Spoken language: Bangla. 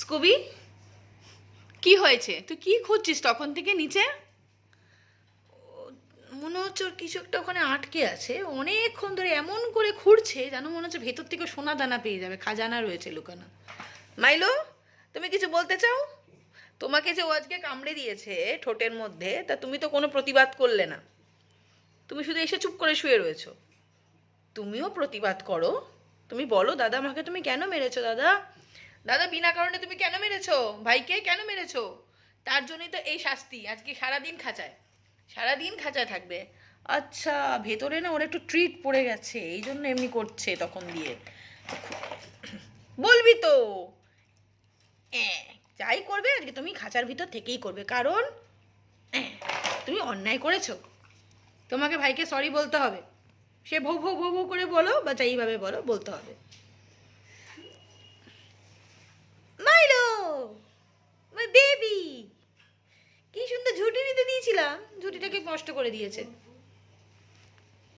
স্কুবি, কি হয়েছে? তুই কি খুঁজছিস তখন থেকে নিচে? মনে হচ্ছে ওর কিছু একটা ওখানে আটকে আছে, অনেকক্ষণ ধরে এমন করে খুঁড়ছে যেন মনে হচ্ছে ভেতর থেকে সোনা দানা পেয়ে যাবে, খাজানা রয়েছে লুকানো। মাইলো, তুমি কিছু বলতে চাও? তোমাকে যে ও আজকে কামড়ে দিয়েছে ঠোঁটের মধ্যে, তা তুমি তো কোনো প্রতিবাদ করলে না, তুমি শুধু এসে চুপ করে শুয়ে রয়েছো। তুমিও প্রতিবাদ করো, তুমি বলো দাদা আমাকে তুমি কেন মেরেছো, দাদা দাদা বিনা কারণে তুমি কেন মেরেছো ভাইকে, কেন মেরেছো? তার জন্যই তো এই শাস্তি, আজকে সারাদিন খাঁচায়, সারাদিন খাঁচায় থাকবে। আচ্ছা, ভেতরে না ওর একটু ট্রিট পড়ে গেছে, এই জন্য এমনি করছে তখন দিয়ে। বলবি তো, হ্যাঁ, যাই করবে আজকে তুমি খাঁচার ভিতর থেকেই করবে, কারণ তুমি অন্যায় করেছো। তোমাকে ভাইকে সরি বলতে হবে, সে ভৌ ভৌ ভৌ ভৌ করে বলো বা যাইভাবে বলো, বলতে হবে। মাইলো, মাই বেবি, কি সুন্দর ঝুঁটি নিতে দিয়েছিলাম, ঝুঁটিটাকে নষ্ট করে দিয়েছে।